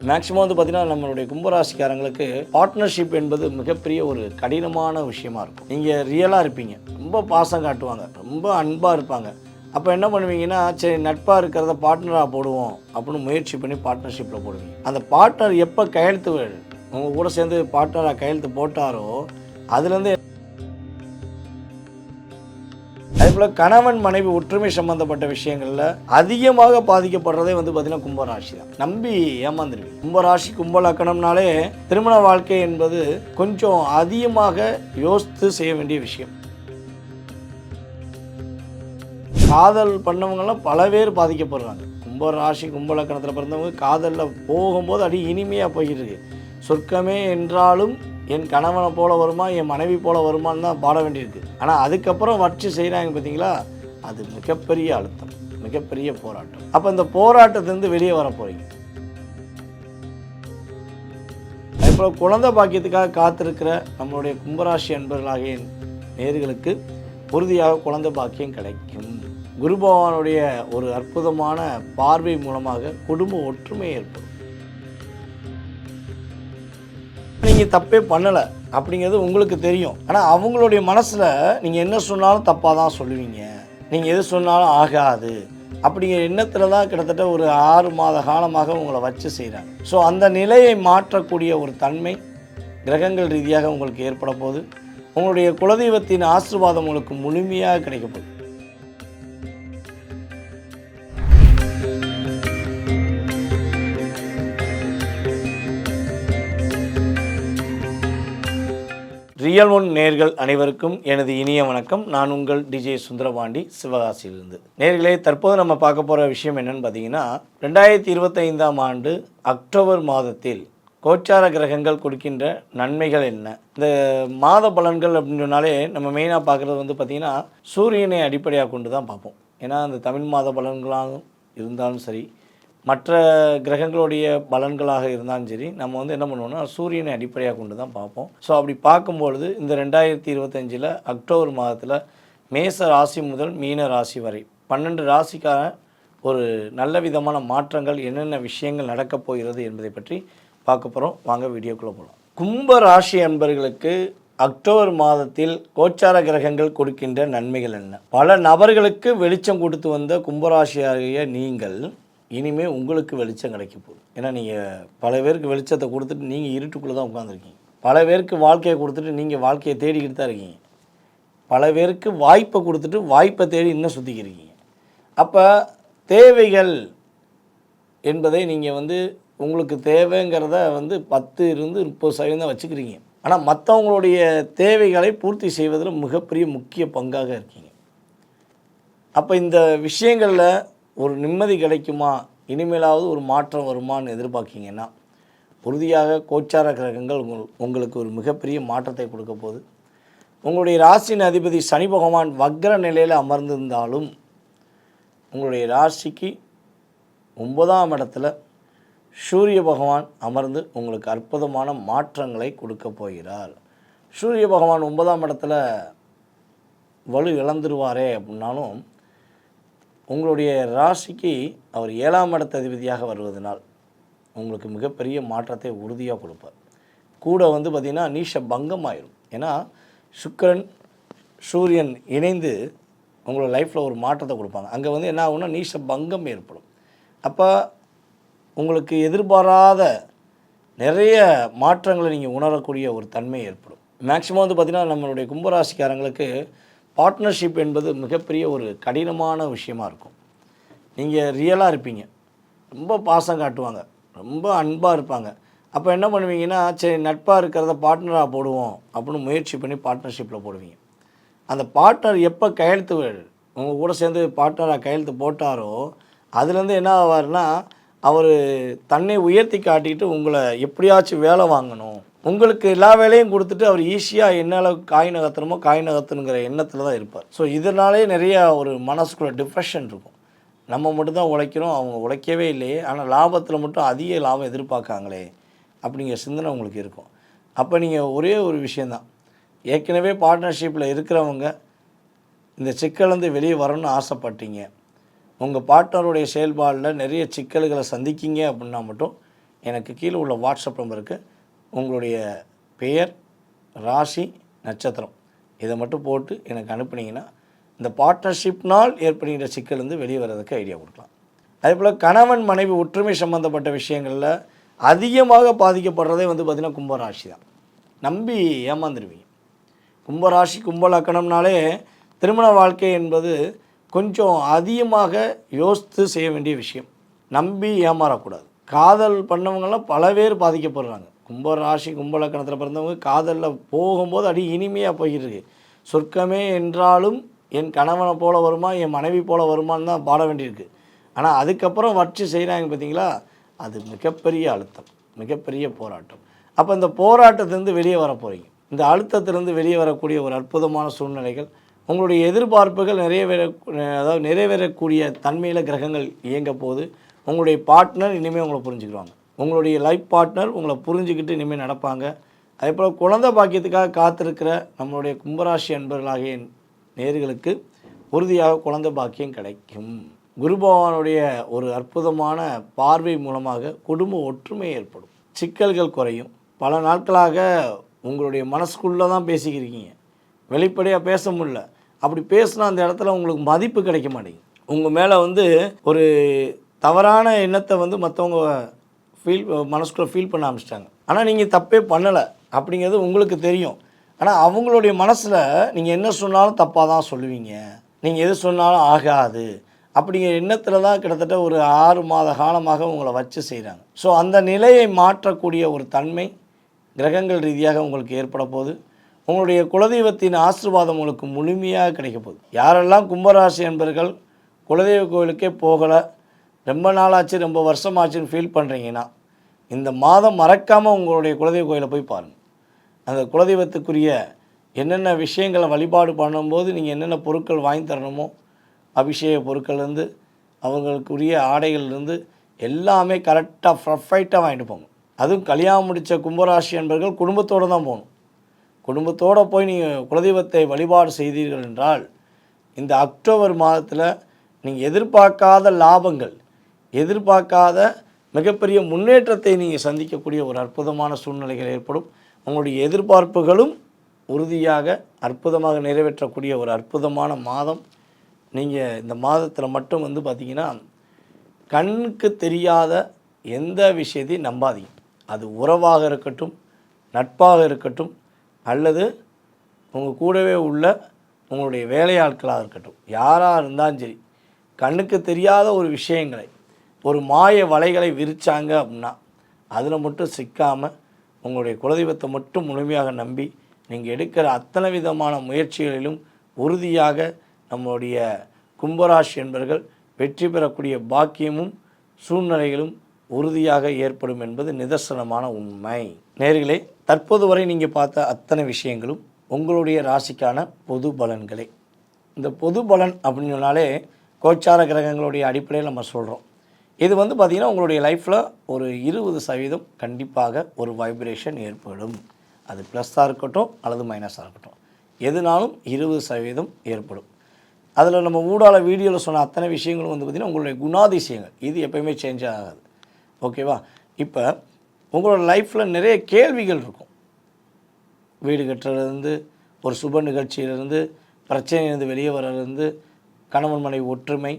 Maximum வந்து பார்த்திங்கன்னா நம்மளுடைய கும்பராசிக்காரங்களுக்கு பார்ட்னர்ஷிப் என்பது மிகப்பெரிய ஒரு கடினமான விஷயமா இருக்கும். நீங்கள் ரியலாக இருப்பீங்க, ரொம்ப பாசம் காட்டுவாங்க, ரொம்ப அன்பாக இருப்பாங்க. அப்போ என்ன பண்ணுவீங்கன்னா, சரி நட்பாக இருக்கிறத பார்ட்னராக போடுவோம் அப்படின்னு முயற்சி பண்ணி பார்ட்னர்ஷிப்பில் போடுவீங்க. அந்த பார்ட்னர் எப்போ கையெழுத்து உங்கள் கூட சேர்ந்து பார்ட்னராக கையெழுத்து போட்டாரோ அதுலேருந்து அதேபோல் கணவன் மனைவி ஒற்றுமை சம்பந்தப்பட்ட விஷயங்களில் அதிகமாக பாதிக்கப்படுறதே வந்து பார்த்திங்கன்னா கும்பராசி தான். நம்பி ஏமாந்துருவீங்க. கும்பராசி கும்பலக்கணம்னாலே திருமண வாழ்க்கை என்பது கொஞ்சம் அதிகமாக யோசித்து செய்ய வேண்டிய விஷயம். காதல் பண்ணவங்கெல்லாம் பல பேர் பாதிக்கப்படுறாங்க. கும்பராசி கும்பலக்கணத்தில் பிறந்தவங்க காதலில் போகும்போது அடி இனிமையாக போய்கிட்டு இருக்கு. சொர்க்கமே என்றாலும் என் கணவனை போல வருமா, என் மனைவி போல வருமானு தான் பாட வேண்டியிருக்கு. ஆனால் அதுக்கப்புறம் வச்சு செய்கிறாங்க பார்த்தீங்களா, அது மிகப்பெரிய அழுத்தம், மிகப்பெரிய போராட்டம். அப்போ இந்த போராட்டத்திலேருந்து வெளியே வர போகிறீங்க. அதேபோல் குழந்தை பாக்கியத்துக்காக காத்திருக்கிற நம்மளுடைய கும்பராசி அன்பர்களாகிய நேயர்களுக்கு உறுதியாக குழந்தை பாக்கியம் கிடைக்கும். குரு பகவானுடைய ஒரு அற்புதமான பார்வை மூலமாக குடும்ப ஒற்றுமை ஏற்படும். நீங்கள் தப்பே பண்ணலை அப்படிங்கிறது உங்களுக்கு தெரியும். ஆனால் அவங்களுடைய மனசில் நீங்கள் என்ன சொன்னாலும் தப்பாக தான் சொல்லுவீங்க, நீங்கள் எது சொன்னாலும் ஆகாது அப்படிங்கிற எண்ணத்தில் தான் கிட்டத்தட்ட ஒரு 6 மாத காலமாக உங்களை வச்சு செய்கிறாங்க. ஸோ அந்த நிலையை மாற்றக்கூடிய ஒரு தன்மை கிரகங்கள் ரீதியாக உங்களுக்கு ஏற்பட போது உங்களுடைய குலதெய்வத்தின் ஆசீர்வாதம் உங்களுக்கு முழுமையாக கிடைக்கப்போகுது. ரியல் ஒன் நேர்கள் அனைவருக்கும் எனது இனிய வணக்கம். நான் உங்கள் டிஜே சுந்தரபாண்டி, சிவகாசியிலிருந்து. நேர்களே, தற்போது நம்ம பார்க்க போகிற விஷயம் என்னென்னு பார்த்தீங்கன்னா, 2025ஆம் ஆண்டு அக்டோபர் மாதத்தில் கோச்சார கிரகங்கள் கொடுக்கின்ற நன்மைகள் என்ன. இந்த மாத பலன்கள் அப்படின்னு சொன்னாலே நம்ம மெயினாக பார்க்குறது வந்து பார்த்திங்கன்னா சூரியனை அடிப்படையாக கொண்டு தான் பார்ப்போம். ஏன்னா அந்த தமிழ் மாத பலன்களாகவும் இருந்தாலும் சரி, மற்ற கிரகங்களுடைய பலன்களாக இருந்தாலும் சரி, நம்ம வந்து என்ன பண்ணுவோம்னா சூரியனை அடிப்படையாக கொண்டு தான் பார்ப்போம். ஸோ அப்படி பார்க்கும்பொழுது இந்த 2025 அக்டோபர் மாதத்தில் மேச ராசி முதல் மீன ராசி வரை 12 ராசிக்கான ஒரு நல்ல விதமான மாற்றங்கள், என்னென்ன விஷயங்கள் நடக்கப் போகிறது என்பதை பற்றி பார்க்க போகிறோம். வாங்க வீடியோக்குள்ளே போகலாம். கும்ப ராசி அன்பர்களுக்கு அக்டோபர் மாதத்தில் கோச்சார கிரகங்கள் கொடுக்கின்ற நன்மைகள் என்ன? பல நபர்களுக்கு வெளிச்சம் கொடுத்து வந்த கும்பராசியாகிய நீங்கள் இனிமேல் உங்களுக்கு வெளிச்சம் கிடைக்க போகுது. ஏன்னா நீங்கள் பல பேருக்கு வெளிச்சத்தை கொடுத்துட்டு நீங்கள் இருட்டுக்குள்ளே தான் உட்காந்துருக்கீங்க. பல பேருக்கு வாழ்க்கையை கொடுத்துட்டு நீங்கள் வாழ்க்கையை தேடிக்கிட்டு தான் இருக்கீங்க. பல பேருக்கு வாய்ப்பை கொடுத்துட்டு வாய்ப்பை தேடி இன்னும் சுற்றிக்கிருக்கீங்க. அப்போ தேவைகள் என்பதை நீங்கள் வந்து உங்களுக்கு தேவைங்கிறத வந்து 10-30% தான் வச்சுக்கிறீங்க. ஆனால் மற்றவங்களுடைய தேவைகளை பூர்த்தி செய்வதில் மிகப்பெரிய முக்கிய பங்காக இருக்கீங்க. அப்போ இந்த விஷயங்களில் ஒரு நிம்மதி கிடைக்குமா, இனிமேலாவது ஒரு மாற்றம் வருமானு எதிர்பார்க்கிங்கன்னா உறுதியாக கோச்சார கிரகங்கள் உங்களுக்கு ஒரு மிகப்பெரிய மாற்றத்தை கொடுக்க போகுது. உங்களுடைய ராசியின் அதிபதி சனி பகவான் வக்ர நிலையில் அமர்ந்திருந்தாலும் உங்களுடைய ராசிக்கு 9ஆம் இடத்துல சூரிய பகவான் அமர்ந்து உங்களுக்கு அற்புதமான மாற்றங்களை கொடுக்க போகிறார். சூரிய பகவான் 9ஆம் இடத்துல வலு இழந்துருவாரே அப்படின்னாலும் உங்களுடைய ராசிக்கு அவர் 7ஆம் இடத்த அதிபதியாக வருவதனால் உங்களுக்கு மிகப்பெரிய மாற்றத்தை உறுதியாக கொடுப்பார். கூட வந்து பார்த்திங்கன்னா நீஷ பங்கம் ஆயிடும். ஏன்னா சுக்கிரன் சூரியன் இணைந்து உங்களோட லைஃப்பில் ஒரு மாற்றத்தை கொடுப்பாங்க. அங்கே வந்து என்ன ஆகும்னா நீஷ பங்கம் ஏற்படும். அப்போ உங்களுக்கு எதிர்பாராத நிறைய மாற்றங்களை நீங்கள் உணரக்கூடிய ஒரு தன்மை ஏற்படும். மேக்ஸிமம் வந்து பார்த்திங்கன்னா நம்மளுடைய கும்பராசிக்காரங்களுக்கு பார்ட்னர்ஷிப் என்பது மிகப்பெரிய ஒரு கடினமான விஷயமா இருக்கும். நீங்கள் ரியலாக இருப்பீங்க, ரொம்ப பாசம் காட்டுவாங்க, ரொம்ப அன்பாக இருப்பாங்க. அப்போ என்ன பண்ணுவீங்கன்னா, சரி நட்பாக இருக்கிறத பார்ட்னராக போடுவோம் அப்படின்னு முயற்சி பண்ணி பார்ட்னர்ஷிப்பில் போடுவீங்க. அந்த பார்ட்னர் எப்போ கையெழுத்து உங்கள் கூட சேர்ந்து பார்ட்னராக கையெழுத்து போட்டாரோ அதுலேருந்து என்ன ஆவார்னா, அவர் தன்னை உயர்த்தி காட்டிக்கிட்டு உங்களை எப்படியாச்சும் வேலை வாங்கணும், உங்களுக்கு எல்லா வேலையும் கொடுத்துட்டு அவர் ஈஸியாக என்ன அளவுக்கு காய் நகர்த்தணுமோ காய் நகர்த்தணுங்கிற எண்ணத்தில் தான் இருப்பார். ஸோ இதனாலே நிறையா ஒரு மனசுக்குள்ள டிப்ரெஷன் இருக்கும். நம்ம மட்டும்தான் உழைக்கிறோம், அவங்க உழைக்கவே இல்லையே, ஆனால் லாபத்தில் மட்டும் அதிக லாபம் எதிர்பார்க்காங்களே அப்படிங்கிற சிந்தனை உங்களுக்கு இருக்கும். அப்போ நீங்கள் ஒரே ஒரு விஷயந்தான், ஏற்கனவே பார்ட்னர்ஷிப்பில் இருக்கிறவங்க இந்த சிக்கலேருந்து வெளியே வரணும்னு ஆசைப்பட்டீங்க, உங்கள் பார்ட்னருடைய செயல்பாடில் நிறைய சிக்கல்களை சந்திக்கிங்க அப்படின்னா மட்டும் எனக்கு கீழே உள்ள வாட்ஸ்அப் நம்பருக்கு உங்களுடைய பெயர், ராசி, நட்சத்திரம் இதை மட்டும் போட்டு எனக்கு அனுப்புனீங்கன்னா இந்த பார்ட்னர்ஷிப்னால் ஏற்படுகின்ற சிக்கல் வெளியே வர்றதுக்கு ஐடியா கொடுக்கலாம். அதேபோல் கணவன் மனைவி ஒற்றுமை சம்மந்தப்பட்ட விஷயங்களில் அதிகமாக பாதிக்கப்படுறதே பார்த்திங்கன்னா கும்பராசி தான். நம்பி ஏமாந்துருவீங்க. கும்பராசி கும்பலக்கணம்னாலே திருமண வாழ்க்கை என்பது கொஞ்சம் அதிகமாக யோசித்து செய்ய வேண்டிய விஷயம். நம்பி ஏமாறக்கூடாது. காதல் பண்ணவங்களாம் பல பேர் பாதிக்கப்படுறாங்க. கும்பராசி கும்பலக்கணத்தில் பிறந்தவங்க காதலில் போகும்போது அடி இனிமையாக போய்கிட்டு இருக்கு. சொர்க்கமே என்றாலும் என் கணவனை போல வருமா, என் மனைவி போல வருமானு தான் பாட வேண்டியிருக்கு. ஆனால் அதுக்கப்புறம் வச்சு செய்கிறாங்க பார்த்தீங்களா, அது மிகப்பெரிய அழுத்தம், மிகப்பெரிய போராட்டம். அப்போ இந்த போராட்டத்திலேருந்து வெளியே வர போகிறீங்க. இந்த அழுத்தத்திலேருந்து வெளியே வரக்கூடிய ஒரு அற்புதமான சூழ்நிலைகள், உங்களுடைய எதிர்பார்ப்புகள் நிறைவேறக்கூடிய தன்மையில் கிரகங்கள் இயங்க போது உங்களுடைய பார்ட்னர் இனிமேல் உங்களை புரிஞ்சுக்கிடுவாங்க. உங்களுடைய லைஃப் பார்ட்னர் உங்களை புரிஞ்சுக்கிட்டு இனிமேல் நடப்பாங்க. அதே போல் குழந்தை பாக்கியத்துக்காக காத்திருக்கிற நம்மளுடைய கும்பராசி அன்பர்களாகிய நேயர்களுக்கு உறுதியாக குழந்தை பாக்கியம் கிடைக்கும். குரு பகவானுடைய ஒரு அற்புதமான பார்வை மூலமாக குடும்ப ஒற்றுமை ஏற்படும். சிக்கல்கள் குறையும். பல நாட்களாக உங்களுடைய மனசுக்குள்ளே தான் பேசிக்கிறீங்க, வெளிப்படையாக பேச முடியல. அப்படி பேசினா அந்த இடத்துல உங்களுக்கு மதிப்பு கிடைக்க மாட்டேங்குது. உங்கள் மேலே ஒரு தவறான எண்ணத்தை மற்றவங்க மனசுக்குள்ளே ஃபீல் பண்ண ஆரம்பிச்சிட்டாங்க. ஆனால் நீங்கள் தப்பே பண்ணலை அப்படிங்கிறது உங்களுக்கு தெரியும். ஆனால் அவங்களுடைய மனசில் நீங்கள் என்ன சொன்னாலும் தப்பாக தான் சொல்லுவீங்க, நீங்கள் எது சொன்னாலும் ஆகாது அப்படிங்கிற எண்ணத்தில் தான் கிட்டத்தட்ட ஒரு 6 மாத காலமாக உங்களை வச்சு செய்கிறாங்க. ஸோ அந்த நிலையை மாற்றக்கூடிய ஒரு தன்மை கிரகங்கள் ரீதியாக உங்களுக்கு ஏற்பட போகுது. உங்களுடைய குலதெய்வத்தின் ஆசீர்வாதம் உங்களுக்கு முழுமையாக கிடைக்க போகுது. யாரெல்லாம் கும்பராசி என்பர்கள் குலதெய்வ கோவிலுக்கே போகலை, ரொம்ப நாளாச்சு, ரொம்ப வருஷமாச்சுன்னு ஃபீல் பண்ணுறீங்கன்னா இந்த மாதம் மறக்காமல் உங்களுடைய குலதெய்வ கோயிலை போய் பாருங்கள். அந்த குலதெய்வத்துக்குரிய என்னென்ன விஷயங்களை வழிபாடு பண்ணும்போது நீங்கள் என்னென்ன பொருட்கள் வாங்கி தரணுமோ, அபிஷேக பொருட்கள்லேருந்து அவங்களுக்குரிய ஆடைகள்லேருந்து எல்லாமே கரெக்டாக பர்ஃபெக்டாக வாங்கிட்டு போங்க. அதுவும் கல்யாணம் முடித்த கும்பராசி என்பர்கள் குடும்பத்தோடு தான் போகணும். குடும்பத்தோடு போய் நீங்கள் குலதெய்வத்தை வழிபாடு செய்தீர்கள் என்றால் இந்த அக்டோபர் மாதத்தில் நீங்கள் எதிர்பார்க்காத லாபங்கள், எதிர்பார்க்காத மிகப்பெரிய முன்னேற்றத்தை நீங்கள் சந்திக்கக்கூடிய ஒரு அற்புதமான சூழ்நிலைகள் ஏற்படும். உங்களுடைய எதிர்பார்ப்புகளும் உறுதியாக அற்புதமாக நிறைவேற்றக்கூடிய ஒரு அற்புதமான மாதம். நீங்கள் இந்த மாதத்தில் மட்டும் பார்த்திங்கன்னா கண்ணுக்கு தெரியாத எந்த விஷயத்தையும் நம்பாதீங்க. அது உறவாக இருக்கட்டும், நட்பாக இருக்கட்டும், அல்லது உங்கள் கூடவே உள்ள உங்களுடைய வேலையாட்களாக இருக்கட்டும், யாராக இருந்தாலும் சரி, கண்ணுக்கு தெரியாத ஒரு விஷயங்களை, ஒரு மாய வலைகளை விரித்தாங்க அப்படின்னா அதில் மட்டும் சிக்காமல் உங்களுடைய குலதெய்வத்தை மட்டும் முழுமையாக நம்பி நீங்கள் எடுக்கிற அத்தனை விதமான முயற்சிகளிலும் உறுதியாக நம்முடைய கும்பராசி என்பர்கள் வெற்றி பெறக்கூடிய பாக்கியமும் சூழ்நிலைகளும் உறுதியாக ஏற்படும் என்பது நிதர்சனமான உண்மை. நேயர்களே, தற்போது வரை நீங்கள் பார்த்த அத்தனை விஷயங்களும் உங்களுடைய ராசிக்கான பொது பலன்களே. இந்த பொது பலன் அப்படின்னு சொன்னாலே கோச்சார கிரகங்களுடைய அடிப்படையில் நம்ம சொல்கிறோம். இது பார்த்திங்கன்னா உங்களுடைய லைஃப்பில் ஒரு 20% கண்டிப்பாக ஒரு வைப்ரேஷன் ஏற்படும். அது ப்ளஸ்ஸாக இருக்கட்டும் அல்லது மைனஸாக இருக்கட்டும், எதுனாலும் 20% ஏற்படும். அதில் நம்ம ஊடால வீடியோவில் சொன்ன அத்தனை விஷயங்களும் பார்த்திங்கன்னா உங்களுடைய குணாதிசயங்கள், இது எப்போயுமே சேஞ்ச் ஆகாது. ஓகேவா? இப்போ உங்களோட லைஃப்பில் நிறைய கேள்விகள் இருக்கும். வீடு கட்டுறதுலேருந்து, ஒரு சுப நிகழ்ச்சியிலேருந்து, பிரச்சனையிலேருந்து வெளியே வர்றதுலேருந்து, கணவன் மனைவி ஒற்றுமை,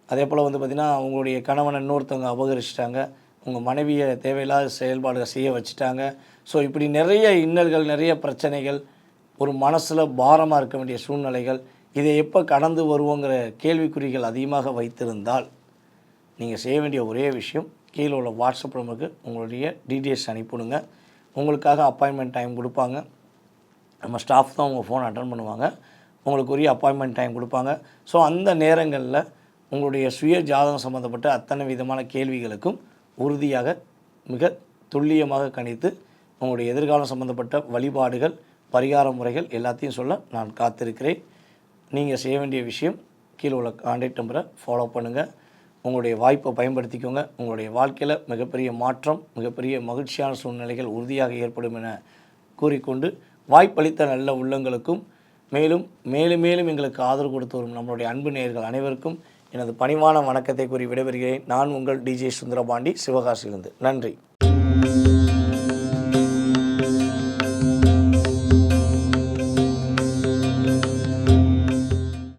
அதே போல் பார்த்திங்கன்னா உங்களுடைய கணவனை இன்னொருத்தவங்க அபகரிச்சிட்டாங்க, உங்கள் மனைவியை தேவையில்லாத செயல்பாடுகள் செய்ய வச்சுட்டாங்க. ஸோ இப்படி நிறைய இன்னல்கள், நிறைய பிரச்சனைகள், ஒரு மனசில் பாரமாக இருக்க வேண்டிய சூழ்நிலைகள், இதை எப்போ கடந்து வருவோங்கிற கேள்விக்குறிகள் அதிகமாக வைத்திருந்தால் நீங்கள் செய்ய வேண்டிய ஒரே விஷயம், கீழே உள்ள வாட்ஸ்அப் நம்பருக்கு உங்களுடைய டீட்டெயில்ஸ் அனுப்பிவிடுங்க. உங்களுக்காக அப்பாயின்மெண்ட் டைம் கொடுப்பாங்க. நம்ம ஸ்டாஃப் தான் உங்கள் ஃபோன் அட்டன் பண்ணுவாங்க, உங்களுக்கு உரிய அப்பாயின்மெண்ட் டைம் கொடுப்பாங்க. ஸோ அந்த நேரங்களில் உங்களுடைய சுய ஜாதகம் சம்மந்தப்பட்ட அத்தனை விதமான கேள்விகளுக்கும் உறுதியாக மிக துல்லியமாக கணித்து உங்களுடைய எதிர்காலம் சம்மந்தப்பட்ட வழிபாடுகள், பரிகார முறைகள் எல்லாத்தையும் சொல்ல நான் காத்திருக்கிறேன். நீங்கள் செய்ய வேண்டிய விஷயம், கீழே உள்ள கான்டாக்ட் நம்பரை ஃபாலோ பண்ணுங்கள். உங்களுடைய வாய்ப்பை பயன்படுத்திக்கோங்க. உங்களுடைய வாழ்க்கையில் மிகப்பெரிய மாற்றம், மிகப்பெரிய மகிழ்ச்சியான சூழ்நிலைகள் உறுதியாக ஏற்படும் என கூறிக்கொண்டு, வாய்ப்பளித்த நல்ல உள்ளங்களுக்கும் மேலும் மேலும் எங்களுக்கு ஆதரவு கொடுத்து வரும் நம்மளுடைய அன்பு நேயர்கள் அனைவருக்கும் எனது பணிவான வணக்கத்தை கூறி விடைபெறுகிறேன். நான் உங்கள் டிஜே சுந்தரபாண்டி, சிவகாசியிலிருந்து. நன்றி.